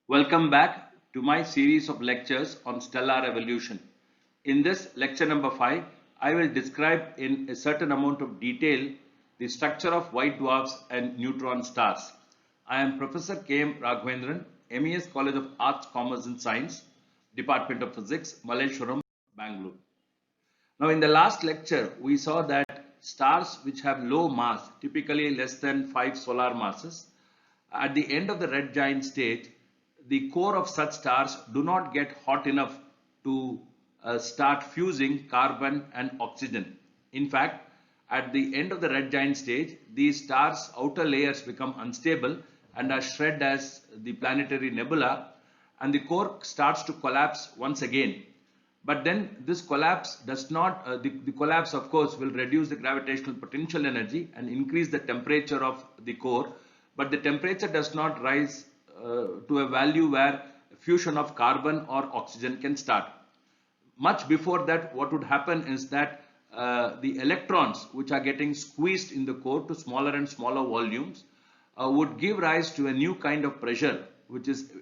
Welcome back to my series of lectures on stellar evolution. In this lecture number 5, I will describe in a certain amount of detail the structure of white dwarfs and neutron stars. I am Professor K. M. Raghavendran, MES College of Arts, Commerce and Science, Department of Physics, Malleshwaram, Bangalore. Now in the last lecture, we saw that stars which have low mass, typically less than 5 solar masses, at the end of the red giant stage, the core of such stars do not get hot enough to start fusing carbon and oxygen. In fact, at the end of the red giant stage, these stars' outer layers become unstable and are shred as the planetary nebula, and the core starts to collapse once again. But then this collapse does not, the collapse of course will reduce the gravitational potential energy and increase the temperature of the core, but the temperature does not rise to a value where fusion of carbon or oxygen can start. Much before that, what would happen is that the electrons which are getting squeezed in the core to smaller and smaller volumes would give rise to a new kind of pressure, which is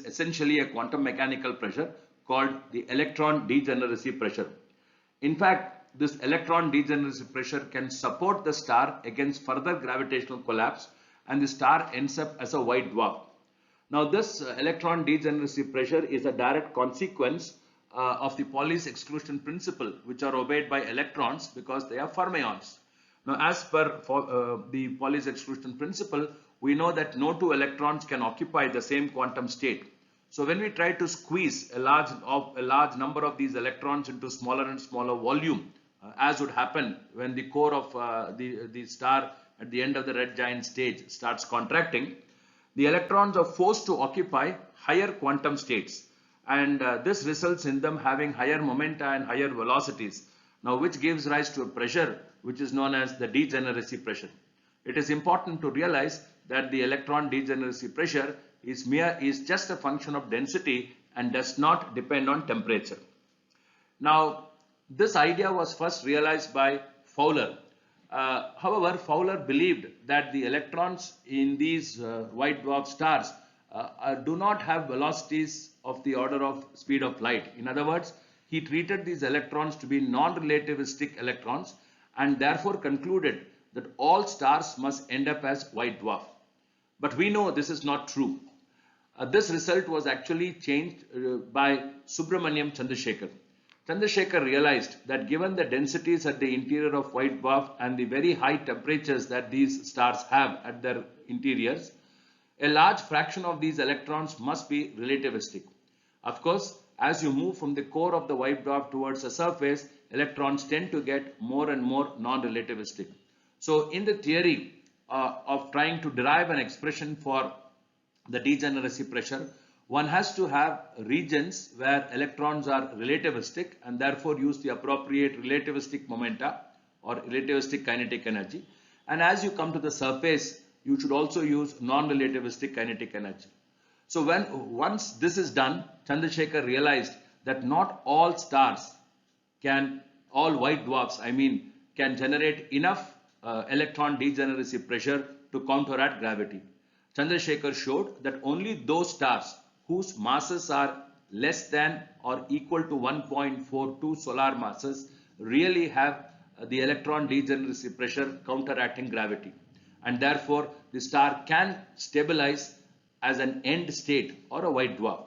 essentially a quantum mechanical pressure called the electron degeneracy pressure. In fact, this electron degeneracy pressure can support the star against further gravitational collapse, and the star ends up as a white dwarf. Now, this electron degeneracy pressure is a direct consequence of the Pauli's exclusion principle, which are obeyed by electrons because they are fermions. Now, as per the Pauli's exclusion principle, we know that no two electrons can occupy the same quantum state. So, when we try to squeeze a large number of these electrons into smaller and smaller volume, as would happen when the core of the star at the end of the red giant stage starts contracting, the electrons are forced to occupy higher quantum states, and this results in them having higher momenta and higher velocities, now which gives rise to a pressure which is known as the degeneracy pressure. It is important to realize that the electron degeneracy pressure is just a function of density and does not depend on temperature. Now, this idea was first realized by Fowler. However, Fowler believed that the electrons in these white dwarf stars do not have velocities of the order of speed of light. In other words, he treated these electrons to be non-relativistic electrons and therefore concluded that all stars must end up as white dwarf. But we know this is not true. This result was actually changed by Subramaniam Chandrasekhar. Chandrasekhar realized that given the densities at the interior of white dwarf and the very high temperatures that these stars have at their interiors, a large fraction of these electrons must be relativistic. Of course, as you move from the core of the white dwarf towards the surface, electrons tend to get more and more non-relativistic. So in the theory of trying to derive an expression for the degeneracy pressure, one has to have regions where electrons are relativistic and therefore use the appropriate relativistic momenta or relativistic kinetic energy. And as you come to the surface, you should also use non-relativistic kinetic energy. So once this is done, Chandrasekhar realized that not all stars all white dwarfs, can generate enough electron degeneracy pressure to counteract gravity. Chandrasekhar showed that only those stars whose masses are less than or equal to 1.42 solar masses really have the electron degeneracy pressure counteracting gravity, and therefore the star can stabilize as an end state or a white dwarf.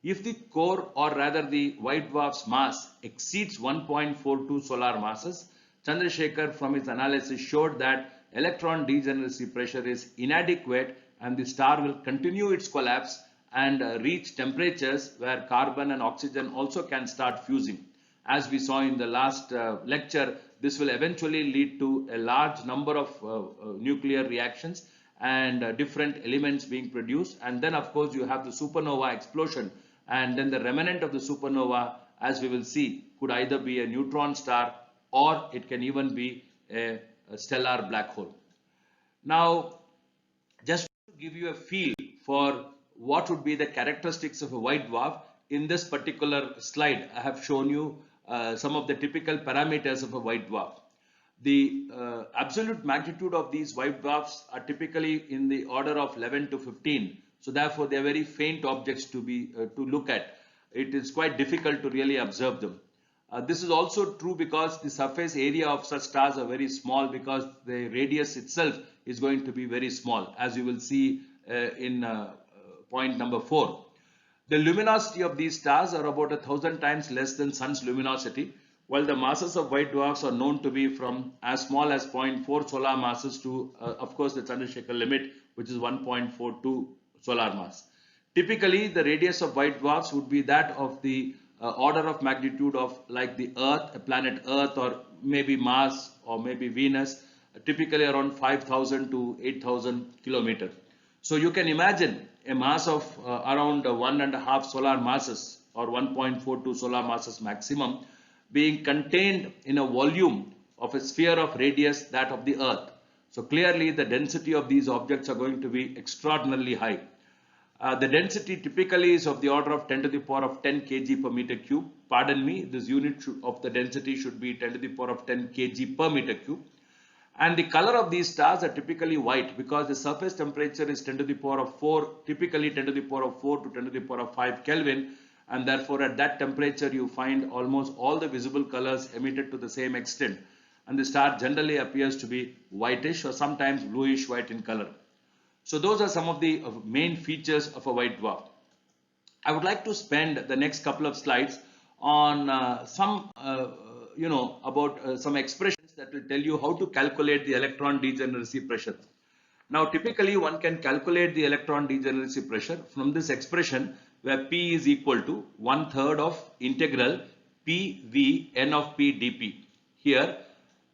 If the core, or rather the white dwarf's mass, exceeds 1.42 solar masses, Chandrasekhar from his analysis showed that electron degeneracy pressure is inadequate and the star will continue its collapse and reach temperatures where carbon and oxygen also can start fusing. As we saw in the last lecture, this will eventually lead to a large number of nuclear reactions and different elements being produced, and then of course you have the supernova explosion, and then the remnant of the supernova, as we will see, could either be a neutron star or it can even be a stellar black hole. Now, just to give you a feel for what would be the characteristics of a white dwarf, in this particular slide I have shown you some of the typical parameters of a white dwarf. The absolute magnitude of these white dwarfs are typically in the order of 11 to 15, So therefore, they are very faint objects to look at. It is quite difficult to really observe them. This is also true because the surface area of such stars are very small, because the radius itself is going to be very small, as you will see in point number 4. The luminosity of these stars are about 1,000 times less than Sun's luminosity, while the masses of white dwarfs are known to be from as small as 0.4 solar masses to, of course, the Chandrasekhar limit, which is 1.42 solar mass. Typically, the radius of white dwarfs would be that of the order of magnitude of like the Earth, a planet Earth, or maybe Mars, or maybe Venus, typically around 5,000 to 8,000 kilometers. So you can imagine a mass of around 1.5 solar masses, or 1.42 solar masses maximum, being contained in a volume of a sphere of radius that of the Earth. So clearly the density of these objects are going to be extraordinarily high. The density typically is of the order of 10 to the power of 10 kg per meter cube. Pardon me, this unit of the density should be 10 to the power of 10 kg per meter cube. And the color of these stars are typically white, because the surface temperature is 10 to the power of 4, typically 10 to the power of 4 to 10 to the power of 5 Kelvin. And therefore at that temperature you find almost all the visible colors emitted to the same extent. And the star generally appears to be whitish or sometimes bluish white in color. So those are some of the main features of a white dwarf. I would like to spend the next couple of slides on some expressions that will tell you how to calculate the electron degeneracy pressure. Now typically one can calculate the electron degeneracy pressure from this expression, where P is equal to 1/3 of integral PV n of P dP. Here,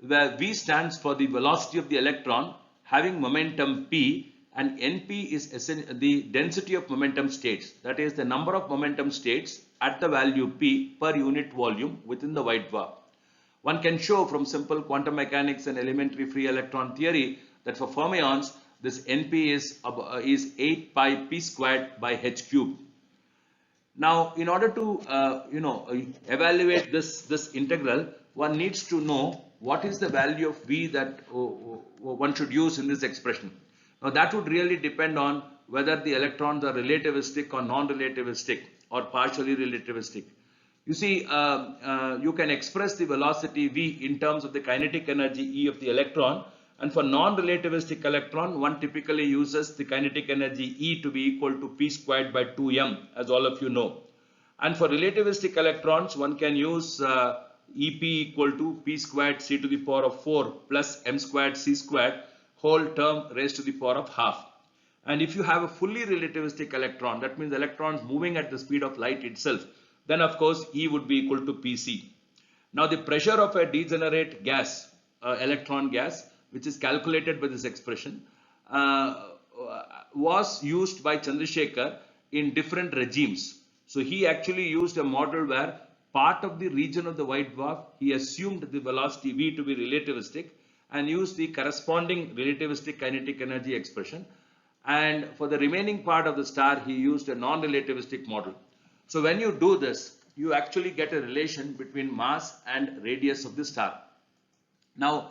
where V stands for the velocity of the electron having momentum P, and NP is the density of momentum states, that is the number of momentum states at the value P per unit volume within the white dwarf. One can show from simple quantum mechanics and elementary free electron theory that for fermions this NP is 8 pi P squared by H cubed. Now in order to evaluate this integral, one needs to know what is the value of V that one should use in this expression. Now that would really depend on whether the electrons are relativistic or non-relativistic or partially relativistic. You see, you can express the velocity V in terms of the kinetic energy E of the electron, and for non-relativistic electron one typically uses the kinetic energy E to be equal to P squared by 2m, as all of you know. And for relativistic electrons one can use EP equal to P squared C to the power of 4 plus m squared C squared whole term raised to the power of half. And if you have a fully relativistic electron, that means electrons moving at the speed of light itself, then of course E would be equal to Pc. Now the pressure of a degenerate gas, electron gas, which is calculated by this expression, was used by Chandrasekhar in different regimes. So he actually used a model where part of the region of the white dwarf he assumed the velocity V to be relativistic and used the corresponding relativistic kinetic energy expression, and for the remaining part of the star he used a non-relativistic model. So when you do this, you actually get a relation between mass and radius of the star. Now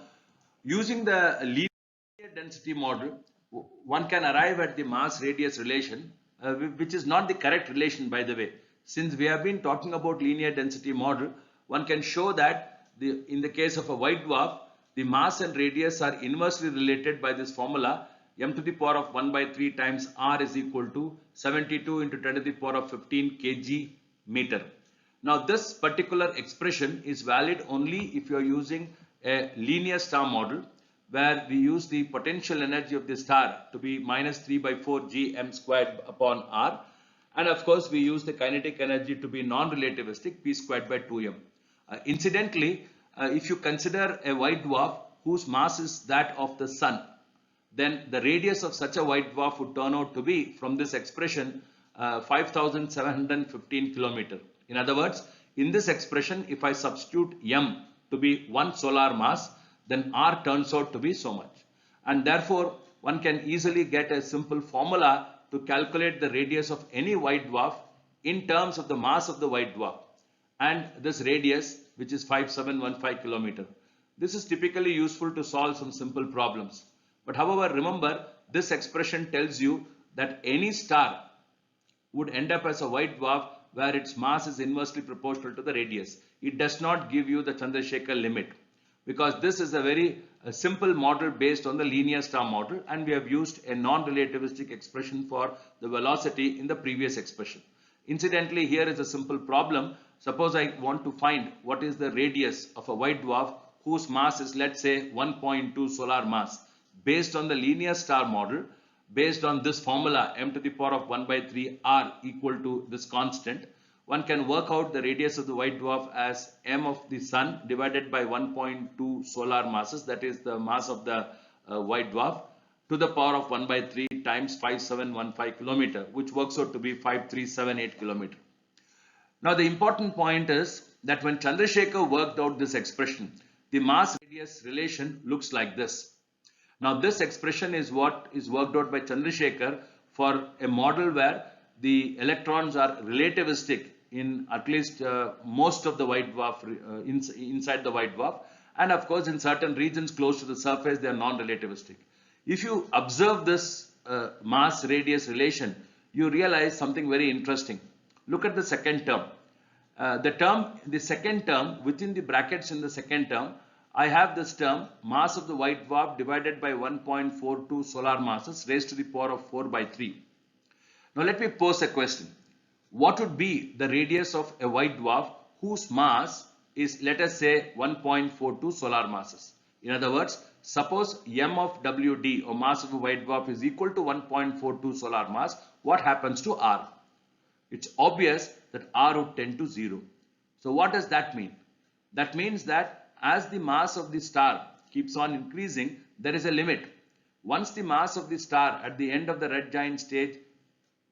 using the linear density model, one can arrive at the mass radius relation, which is not the correct relation, by the way. Since we have been talking about linear density model, one can show that in the case of a white dwarf, the mass and radius are inversely related by this formula, m to the power of 1 by 3 times r is equal to 72 into 10 to the power of 15 kg meter. Now this particular expression is valid only if you are using a linear star model, where we use the potential energy of the star to be minus 3 by 4 g m squared upon r, and of course we use the kinetic energy to be non-relativistic, P squared by 2m. Incidentally, if you consider a white dwarf whose mass is that of the sun, then the radius of such a white dwarf would turn out to be, from this expression, 5,715 kilometers. In other words, in this expression, if I substitute m to be 1 solar mass, then r turns out to be so much. And therefore, one can easily get a simple formula to calculate the radius of any white dwarf in terms of the mass of the white dwarf and this radius, which is 5715 kilometers. This is typically useful to solve some simple problems. But however, remember, this expression tells you that any star would end up as a white dwarf where its mass is inversely proportional to the radius. It does not give you the Chandrasekhar limit, because this is a very simple model based on the linear star model, and we have used a non-relativistic expression for the velocity in the previous expression. Incidentally, here is a simple problem. Suppose I want to find what is the radius of a white dwarf whose mass is, let's say, 1.2 solar mass. Based on the linear star model, based on this formula, m to the power of 1 by 3 r equal to this constant, one can work out the radius of the white dwarf as m of the sun divided by 1.2 solar masses, that is the mass of the white dwarf, to the power of 1 by 3 times 5715 kilometer, which works out to be 5378 kilometer. Now the important point is that when Chandrasekhar worked out this expression, the mass radius relation looks like this. Now this expression is what is worked out by Chandrasekhar for a model where the electrons are relativistic in at least most of the white dwarf, inside the white dwarf, and of course in certain regions close to the surface they are non-relativistic. If you observe this mass radius relation, you realize something very interesting. Look at the second term. The second term, within the brackets in the second term, I have this term mass of the white dwarf divided by 1.42 solar masses raised to the power of 4 by 3. Now let me pose a question. What would be the radius of a white dwarf whose mass is, let us say, 1.42 solar masses? In other words, suppose m of WD, or mass of a white dwarf, is equal to 1.42 solar mass. What happens to R? It's obvious that R would tend to 0. So what does that mean? That means that as the mass of the star keeps on increasing, there is a limit. Once the mass of the star at the end of the red giant stage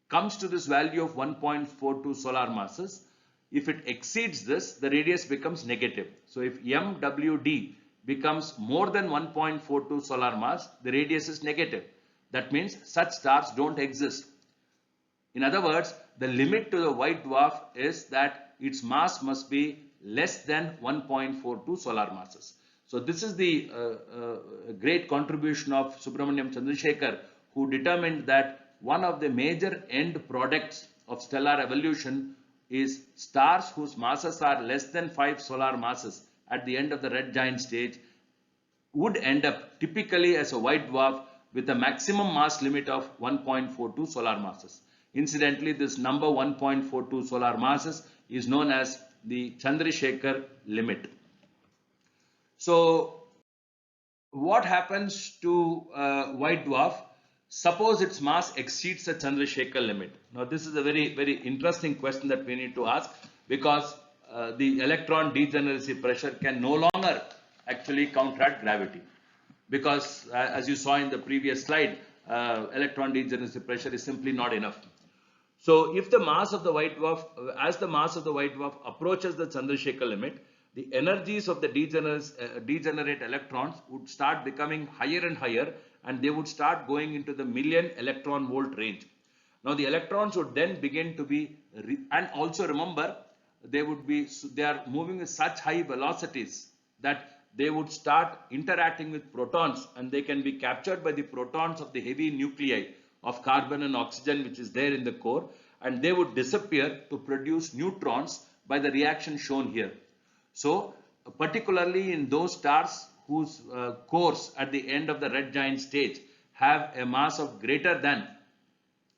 comes to this value of 1.42 solar masses, if it exceeds this, the radius becomes negative. So if MWD becomes more than 1.42 solar mass, the radius is negative. That means such stars don't exist. In other words, the limit to the white dwarf is that its mass must be less than 1.42 solar masses. So this is the great contribution of Subrahmanyam Chandrasekhar, who determined that one of the major end products of stellar evolution is stars whose masses are less than 5 solar masses at the end of the red giant stage would end up typically as a white dwarf with a maximum mass limit of 1.42 solar masses. Incidentally, this number 1.42 solar masses is known as the Chandrasekhar limit. So what happens to white dwarf? Suppose its mass exceeds the Chandrasekhar limit. Now this is a very, very interesting question that we need to ask, because the electron degeneracy pressure can no longer actually counteract gravity, because as you saw in the previous slide, electron degeneracy pressure is simply not enough. So if the mass of the white dwarf, as the mass of the white dwarf approaches the Chandrasekhar limit, the energies of the degenerate electrons would start becoming higher and higher, and they would start going into the million electron volt range. Now the electrons would then begin to be, and also remember, they are moving with such high velocities that they would start interacting with protons, and they can be captured by the protons of the heavy nuclei of carbon and oxygen which is there in the core, and they would disappear to produce neutrons by the reaction shown here. So particularly in those stars whose cores at the end of the red giant stage have a mass of greater than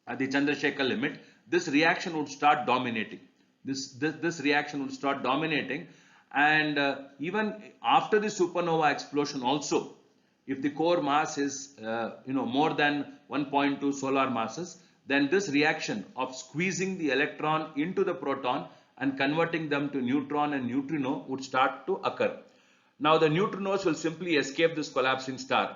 the Chandrasekhar limit, this reaction would start dominating. This reaction would start dominating, and even after the supernova explosion also, if the core mass is more than 1.2 solar masses, then this reaction of squeezing the electron into the proton and converting them to neutron and neutrino would start to occur. Now the neutrinos will simply escape this collapsing star.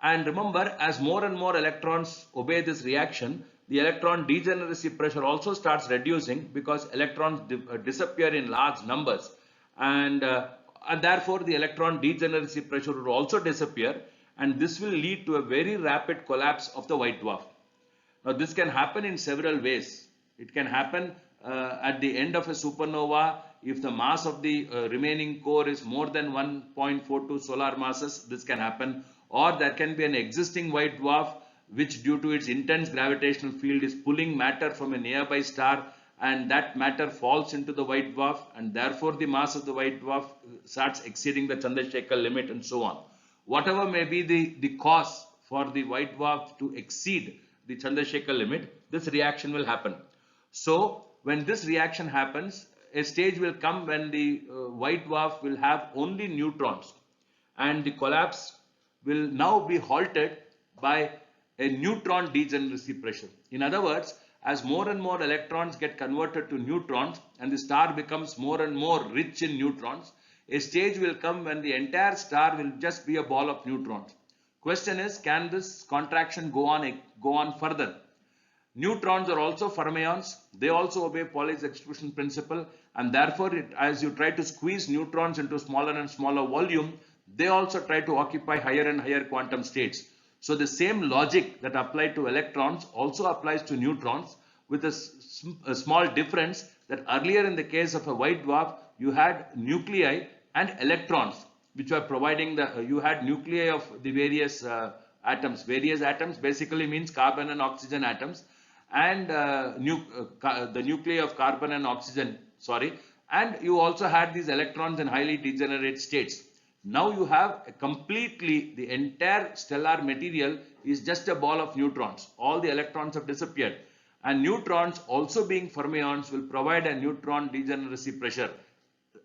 And remember, as more and more electrons obey this reaction, the electron degeneracy pressure also starts reducing, because electrons disappear in large numbers, and therefore the electron degeneracy pressure will also disappear, and this will lead to a very rapid collapse of the white dwarf. Now this can happen in several ways. It can happen at the end of a supernova. If the mass of the remaining core is more than 1.42 solar masses, this can happen. Or there can be an existing white dwarf which due to its intense gravitational field is pulling matter from a nearby star, and that matter falls into the white dwarf, and therefore the mass of the white dwarf starts exceeding the Chandrasekhar limit, and so on. Whatever may be the cause for the white dwarf to exceed the Chandrasekhar limit, this reaction will happen. So when this reaction happens, a stage will come when the white dwarf will have only neutrons, and the collapse will now be halted by a neutron degeneracy pressure. In other words, as more and more electrons get converted to neutrons and the star becomes more and more rich in neutrons, a stage will come when the entire star will just be a ball of neutrons. Question is, can this contraction go on further? Neutrons are also fermions. They also obey Pauli's exclusion principle, and therefore as you try to squeeze neutrons into smaller and smaller volume, they also try to occupy higher and higher quantum states. So the same logic that applied to electrons also applies to neutrons, with a small difference that earlier in the case of a white dwarf, you had nuclei and electrons which were providing you had nuclei of the various atoms. Various atoms basically means carbon and oxygen atoms, and the nuclei of carbon and oxygen, and you also had these electrons in highly degenerate states. Now you have the entire stellar material is just a ball of neutrons. All the electrons have disappeared, and neutrons, also being fermions, will provide a neutron degeneracy pressure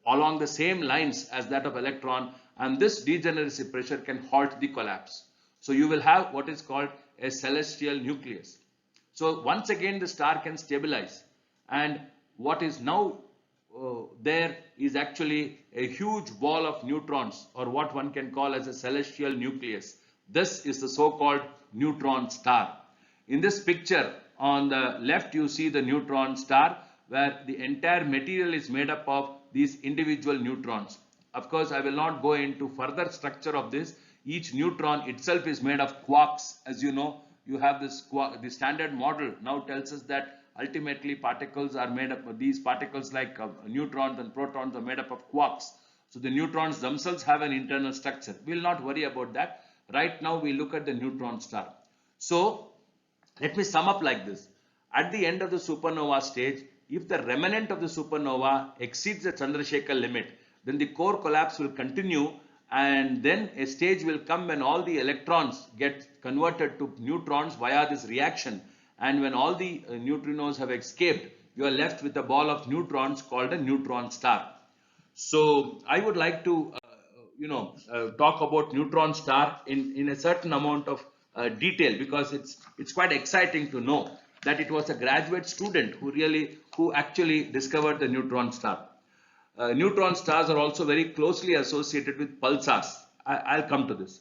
along the same lines as that of electron, and this degeneracy pressure can halt the collapse. So you will have what is called a celestial nucleus. So once again the star can stabilize, and what is now there is actually a huge ball of neutrons, or what one can call as a celestial nucleus. This is the so-called neutron star. In this picture on the left you see the neutron star, where the entire material is made up of these individual neutrons. Of course, I will not go into further structure of this. Each neutron itself is made of quarks. As you know, you have this the standard model now tells us that ultimately particles are made up of these particles, like neutrons and protons, are made up of quarks. So the neutrons themselves have an internal structure. We will not worry about that. Right now we look at the neutron star. So let me sum up like this. At the end of the supernova stage, if the remnant of the supernova exceeds the Chandrasekhar limit, then the core collapse will continue, and then a stage will come when all the electrons get converted to neutrons via this reaction, and when all the neutrinos have escaped, you are left with a ball of neutrons called a neutron star. So I would like to talk about neutron star in a certain amount of detail, because it's quite exciting to know that it was a graduate student who actually discovered the neutron star. Neutron stars are also very closely associated with pulsars. I'll come to this.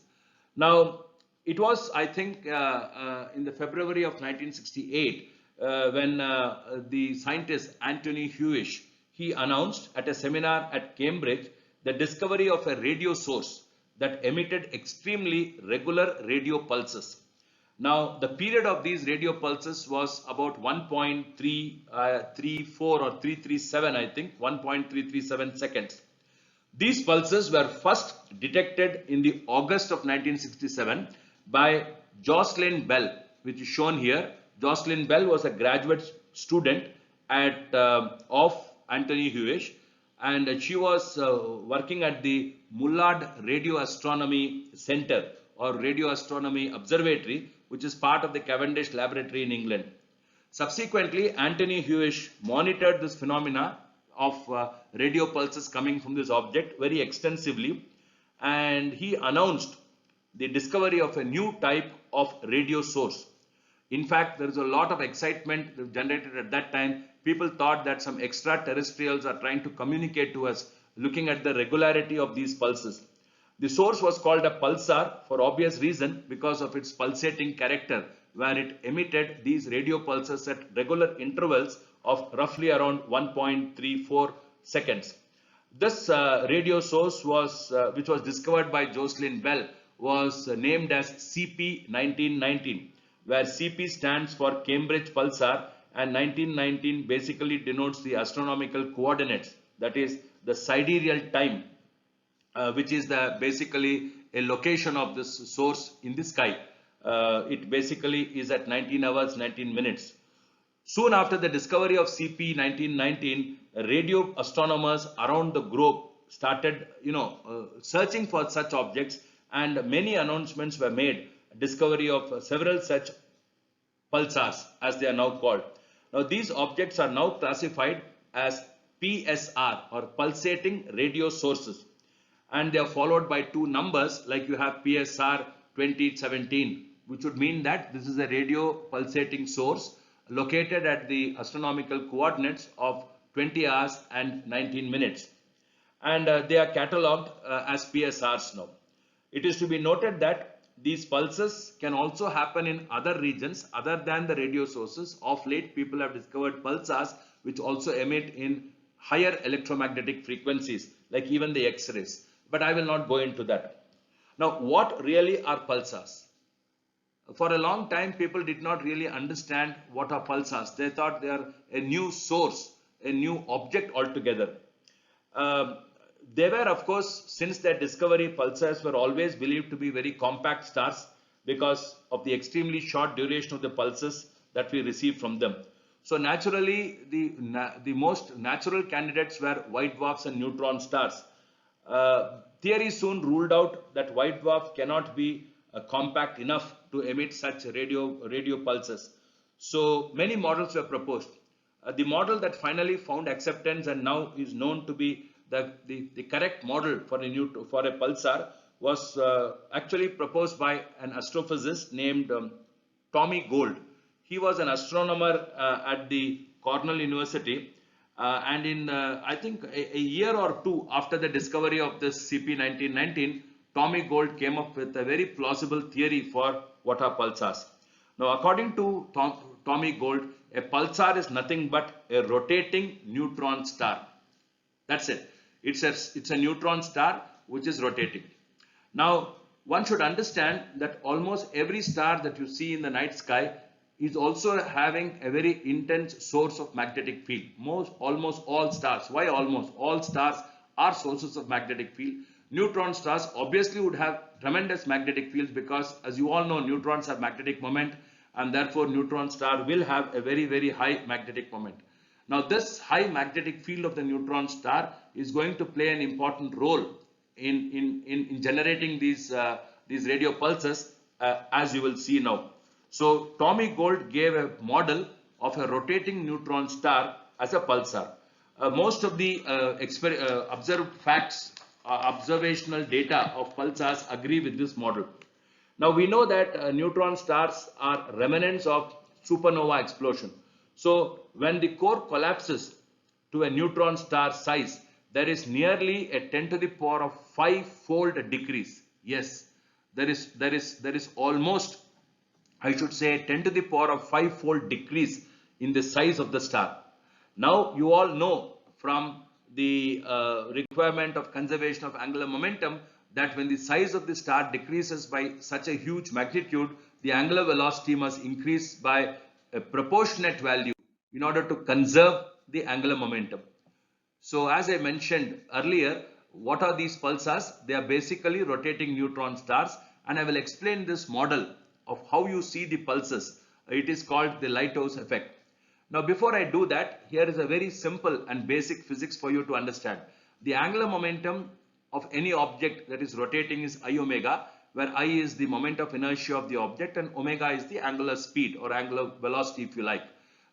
Now, it was, I think, in the February of 1968 when the scientist Anthony Hewish, he announced at a seminar at Cambridge the discovery of a radio source that emitted extremely regular radio pulses. Now, the period of these radio pulses was about 1.334 or 337, I think, 1.337 seconds. These pulses were first detected in the August of 1967 by Jocelyn Bell, which is shown here. Jocelyn Bell was a graduate student of Anthony Hewish, and she was working at the Mullard Radio Astronomy Center or Radio Astronomy Observatory, which is part of the Cavendish Laboratory in England. Subsequently, Anthony Hewish monitored this phenomena of radio pulses coming from this object very extensively, and he announced the discovery of a new type of radio source. In fact, there is a lot of excitement generated at that time. People thought that some extraterrestrials are trying to communicate to us, looking at the regularity of these pulses. The source was called a pulsar for obvious reason, because of its pulsating character, where it emitted these radio pulses at regular intervals of roughly around 1.34 seconds. This radio source was, which was discovered by Jocelyn Bell, was named as CP1919, where CP stands for Cambridge Pulsar, and 1919 basically denotes the astronomical coordinates, that is the sidereal time, which is basically a location of this source in the sky. It basically is at 19 hours 19 minutes. Soon after the discovery of CP 1919, radio astronomers around the globe started, searching for such objects, and many announcements were made. Discovery of several such pulsars, as they are now called. Now, these objects are now classified as PSR, or pulsating radio sources, and they are followed by two numbers, like you have PSR 2017, which would mean that this is a radio pulsating source located at the astronomical coordinates of 20 hours and 19 minutes, and they are catalogued as PSRs now. It is to be noted that these pulses can also happen in other regions other than the radio sources. Of late, people have discovered pulsars which also emit in higher electromagnetic frequencies, like even the X-rays. But I will not go into that. Now, what really are pulsars? For a long time, people did not really understand what are pulsars. They thought they are a new source, a new object altogether. They were, of course, since their discovery, pulsars were always believed to be very compact stars because of the extremely short duration of the pulses that we receive from them. So naturally, the most natural candidates were white dwarfs and neutron stars. Theory soon ruled out that white dwarf cannot be compact enough to emit such radio pulses. So many models were proposed. The model that finally found acceptance and now is known to be the correct model for a pulsar was actually proposed by an astrophysicist named Tommy Gold. He was an astronomer at the Cornell University, and in I think a year or two after the discovery of this CP 1919, Tommy Gold came up with a very plausible theory for what are pulsars. Now, according to Tommy Gold, a pulsar is nothing but a rotating neutron star. That's it. It's a neutron star which is rotating. Now, one should understand that almost every star that you see in the night sky is also having a very intense source of magnetic field. Almost all stars. Why almost? All stars are sources of magnetic field. Neutron stars obviously would have tremendous magnetic fields because, as you all know, neutrons have magnetic moment, and therefore neutron star will have a very, very high magnetic moment. Now, this high magnetic field of the neutron star is going to play an important role in generating these radio pulses, as you will see now. So, Tommy Gold gave a model of a rotating neutron star as a pulsar. Most of the observed facts, observational data of pulsars agree with this model. Now, we know that neutron stars are remnants of supernova explosion. So, when the core collapses to a neutron star size, there is nearly a 10 to the power of 5-fold decrease. Yes, there is almost, I should say, 10 to the power of 5-fold decrease in the size of the star. Now, you all know from the requirement of conservation of angular momentum that when the size of the star decreases by such a huge magnitude, the angular velocity must increase by a proportionate value in order to conserve the angular momentum. So, as I mentioned earlier, what are these pulsars? They are basically rotating neutron stars, and I will explain this model of how you see the pulses. It is called the lighthouse effect. Now, before I do that, here is a very simple and basic physics for you to understand. The angular momentum of any object that is rotating is I omega, where I is the moment of inertia of the object and omega is the angular speed or angular velocity, if you like.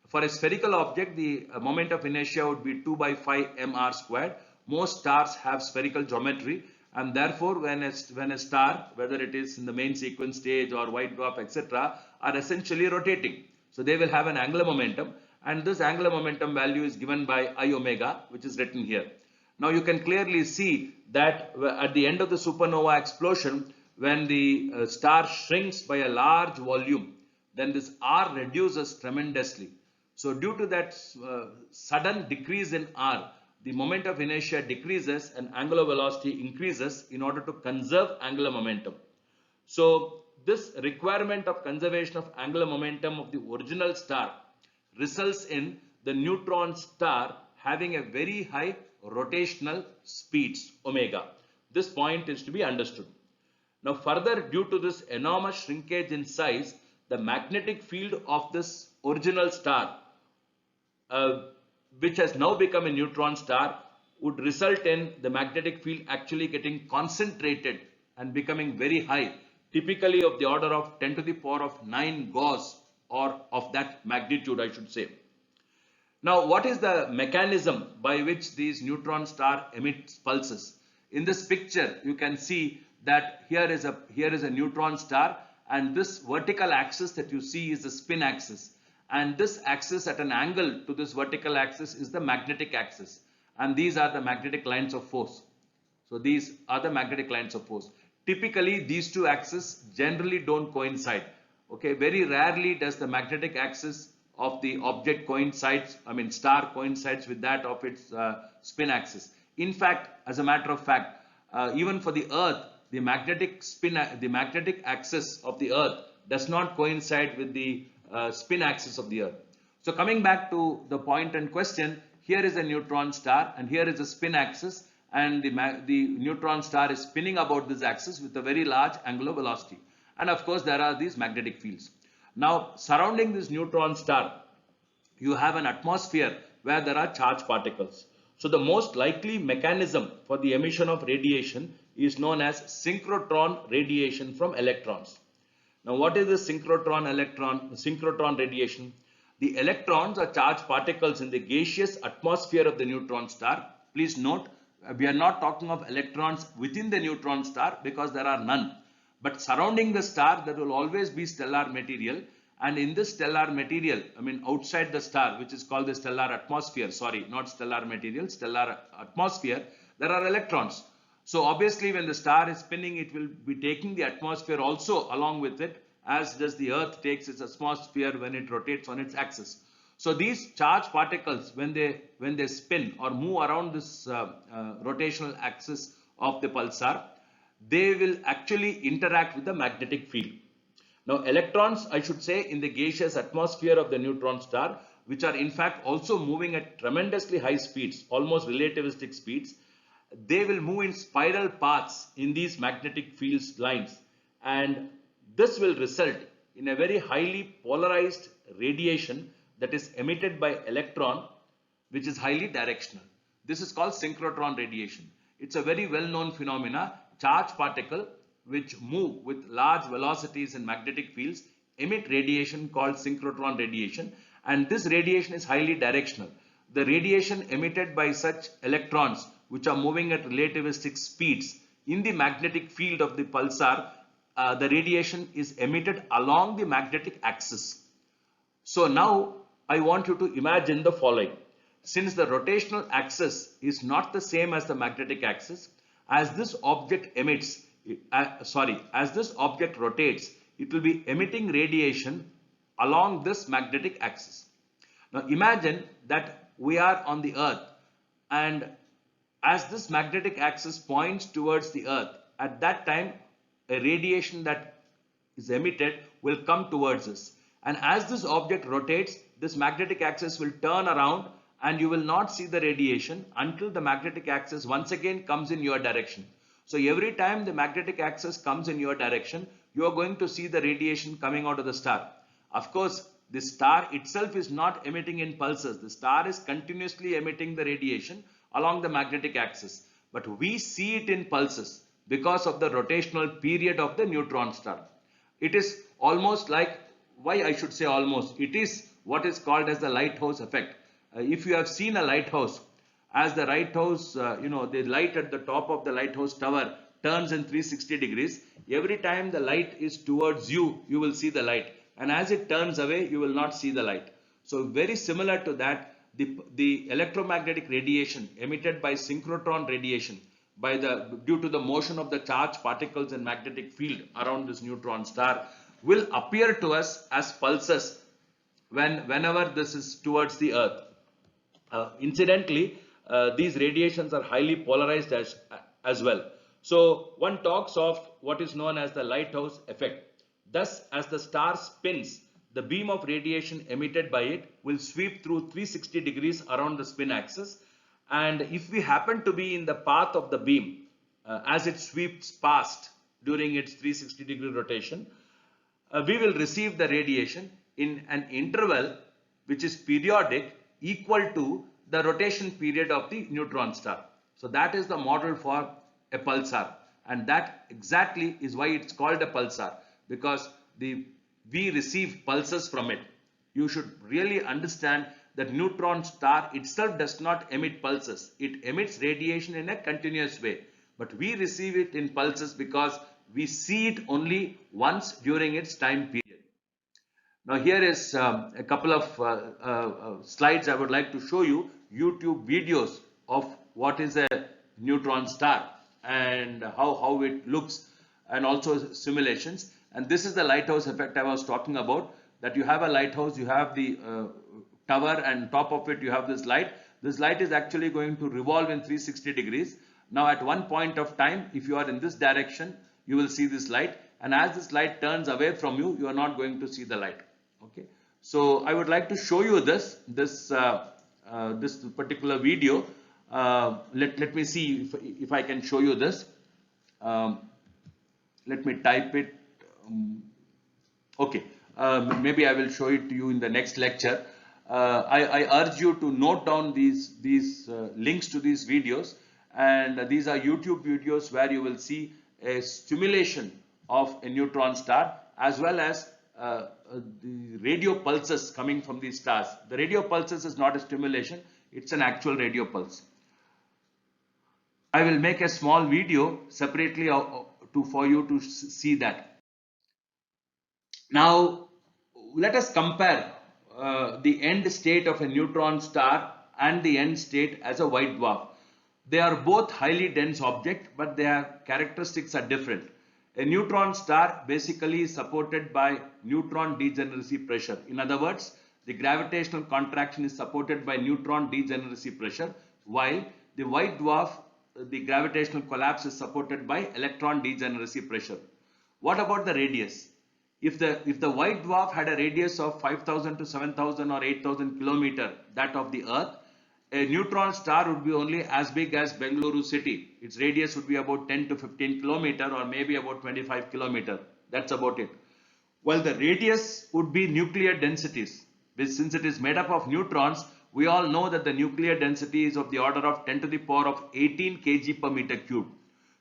For a spherical object, the moment of inertia would be 2 by 5 mr squared. Most stars have spherical geometry, and therefore when a star, whether it is in the main sequence stage or white dwarf, etc., are essentially rotating. So they will have an angular momentum, and this angular momentum value is given by I omega, which is written here. Now you can clearly see that at the end of the supernova explosion, when the star shrinks by a large volume, then this R reduces tremendously. So due to that sudden decrease in R, the moment of inertia decreases and angular velocity increases in order to conserve angular momentum. So this requirement of conservation of angular momentum of the original star results in the neutron star having a very high rotational speeds, omega. This point is to be understood. Now further, due to this enormous shrinkage in size, the magnetic field of this original star, uh, which has now become a neutron star, would result in the magnetic field actually getting concentrated and becoming very high, typically of the order of 10 to the power of 9 Gauss, or of that magnitude, I should say. Now, what is the mechanism by which these neutron star emits pulses? In this picture, you can see that here is a neutron star, and this vertical axis that you see is the spin axis, and this axis at an angle to this vertical axis is the magnetic axis, and these are the magnetic lines of force. So these are the magnetic lines of force. Typically, these two axes generally don't coincide. Okay, very rarely does the magnetic axis of the object star coincides with that of its spin axis. In fact, as a matter of fact, even for the Earth, the magnetic axis of the Earth does not coincide with the spin axis of the Earth. So coming back to the point and question, here is a neutron star and here is a spin axis, and the neutron star is spinning about this axis with a very large angular velocity. And of course, there are these magnetic fields. Now, surrounding this neutron star, you have an atmosphere where there are charged particles. So the most likely mechanism for the emission of radiation is known as synchrotron radiation from electrons. Now, what is the synchrotron radiation? The electrons are charged particles in the gaseous atmosphere of the neutron star. Please note, we are not talking of electrons within the neutron star because there are none. But surrounding the star, there will always be stellar material. And in this stellar material, outside the star, which is called the stellar atmosphere, sorry, not stellar material, stellar atmosphere, there are electrons. So obviously, when the star is spinning, it will be taking the atmosphere also along with it, as does the Earth takes its atmosphere when it rotates on its axis. So these charged particles, when they spin or move around this rotational axis of the pulsar, they will actually interact with the magnetic field. Now, electrons, I should say, in the gaseous atmosphere of the neutron star, which are in fact also moving at tremendously high speeds, almost relativistic speeds, they will move in spiral paths in these magnetic fields lines, and this will result in a very highly polarized radiation that is emitted by electron, which is highly directional. This is called synchrotron radiation. It's a very well-known phenomena. Charged particle which move with large velocities in magnetic fields emit radiation called synchrotron radiation, and this radiation is highly directional. The radiation emitted by such electrons which are moving at relativistic speeds in the magnetic field of the pulsar, the radiation is emitted along the magnetic axis. So now I want you to imagine the following. Since the rotational axis is not the same as the magnetic axis, as this object rotates, it will be emitting radiation along this magnetic axis. Now imagine that we are on the Earth, and as this magnetic axis points towards the Earth, at that time a radiation that is emitted will come towards us. And as this object rotates, this magnetic axis will turn around and you will not see the radiation until the magnetic axis once again comes in your direction. So every time the magnetic axis comes in your direction, you are going to see the radiation coming out of the star. Of course, the star itself is not emitting in pulses. The star is continuously emitting the radiation along the magnetic axis. But we see it in pulses because of the rotational period of the neutron star. It is almost like, why I should say almost, it is what is called as the lighthouse effect. If you have seen a lighthouse, as the lighthouse, the light at the top of the lighthouse tower turns in 360 degrees, every time the light is towards you, you will see the light. And as it turns away, you will not see the light. So very similar to that, the electromagnetic radiation emitted by synchrotron radiation due to the motion of the charged particles in magnetic field around this neutron star will appear to us as pulses whenever this is towards the Earth. Incidentally, these radiations are highly polarized as well. So one talks of what is known as the lighthouse effect. Thus, as the star spins, the beam of radiation emitted by it will sweep through 360 degrees around the spin axis. And if we happen to be in the path of the beam as it sweeps past, during its 360-degree rotation, we will receive the radiation in an interval which is periodic equal to the rotation period of the neutron star. So that is the model for a pulsar, and that exactly is why it's called a pulsar, because we receive pulses from it. You should really understand that neutron star itself does not emit pulses. It emits radiation in a continuous way, but we receive it in pulses because we see it only once during its time period. Now here is a couple of slides I would like to show you, YouTube videos of what is a neutron star and how it looks, and also simulations. And this is the lighthouse effect I was talking about, that you have a lighthouse, you have the tower, and top of it you have this light. This light is actually going to revolve in 360 degrees. Now at one point of time, if you are in this direction, you will see this light, and as this light turns away from you, you are not going to see the light. Okay, so I would like to show you this particular video. Let me see if I can show you this. Let me type it. Okay, maybe I will show it to you in the next lecture. I urge you to note down these links to these videos, and these are YouTube videos where you will see a simulation of a neutron star, as well as the radio pulses coming from these stars. The radio pulses is not a stimulation, it's an actual radio pulse. I will make a small video separately for you to see that. Now let us compare the end state of a neutron star and the end state as a white dwarf. They are both highly dense objects, but their characteristics are different. A neutron star basically is supported by neutron degeneracy pressure. In other words, the gravitational contraction is supported by neutron degeneracy pressure, while the white dwarf, the gravitational collapse is supported by electron degeneracy pressure. What about the radius? If the white dwarf had a radius of 5,000 to 7,000 or 8,000 kilometer, that of the Earth, a neutron star would be only as big as Bengaluru city. Its radius would be about 10 to 15 kilometer, or maybe about 25 kilometer. That's about it. While the radius would be nuclear densities. Since it is made up of neutrons, we all know that the nuclear density is of the order of 10 to the power of 18 kg per meter cube.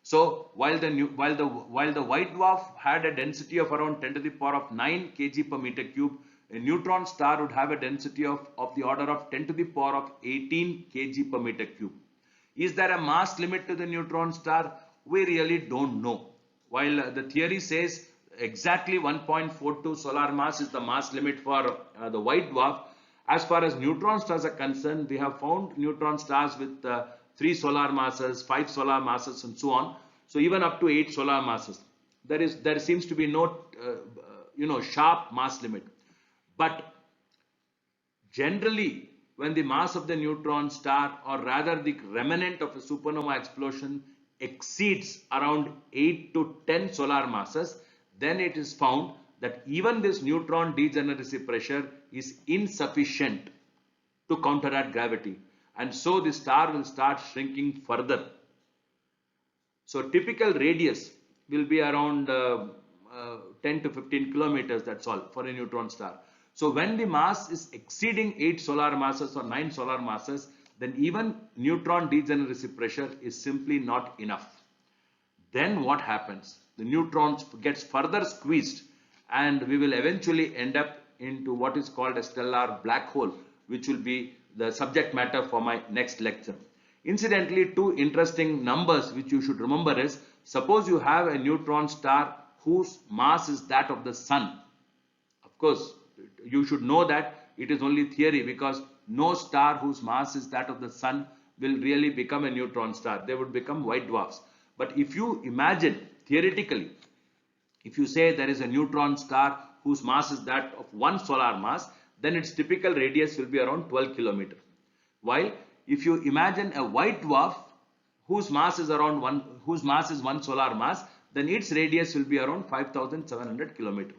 So while the white dwarf had a density of around 10 to the power of 9 kg per meter cube, a neutron star would have a density of the order of 10 to the power of 18 kg per meter cube. Is there a mass limit to the neutron star? We really don't know. While the theory says exactly 1.42 solar mass is the mass limit for the white dwarf, as far as neutron stars are concerned, we have found neutron stars with 3 solar masses, 5 solar masses, and so on. So even up to 8 solar masses. There seems to be no sharp mass limit. But generally, when the mass of the neutron star, or rather the remnant of a supernova explosion, exceeds around 8 to 10 solar masses, then it is found that even this neutron degeneracy pressure is insufficient to counteract gravity, and so the star will start shrinking further. So typical radius will be around 10 to 15 kilometers, that's all, for a neutron star. So when the mass is exceeding 8 solar masses or 9 solar masses, then even neutron degeneracy pressure is simply not enough. Then what happens? The neutron gets further squeezed, and we will eventually end up into what is called a stellar black hole, which will be the subject matter for my next lecture. Incidentally, 2 interesting numbers which you should remember is, suppose you have a neutron star whose mass is that of the sun. Of course, you should know that it is only theory, because no star whose mass is that of the sun will really become a neutron star. They would become white dwarfs. But if you imagine, theoretically, if you say there is a neutron star whose mass is that of 1 solar mass, then its typical radius will be around 12 kilometers. While if you imagine a white dwarf whose mass is 1 solar mass, then its radius will be around 5,700 kilometers.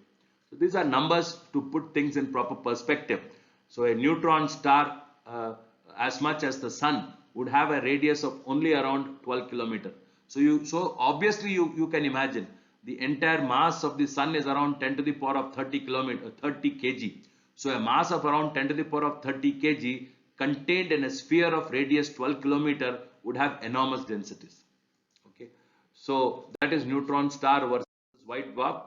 So these are numbers to put things in proper perspective. So a neutron star, as much as the sun, would have a radius of only around 12 kilometers. So obviously you can imagine the entire mass of the sun is around 10 to the power of 30 kg. So a mass of around 10 to the power of 30 kg contained in a sphere of radius 12 kilometer would have enormous densities. Okay, so that is neutron star versus white dwarf.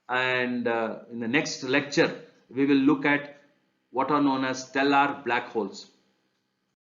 And in the next lecture, we will look at what are known as stellar black holes.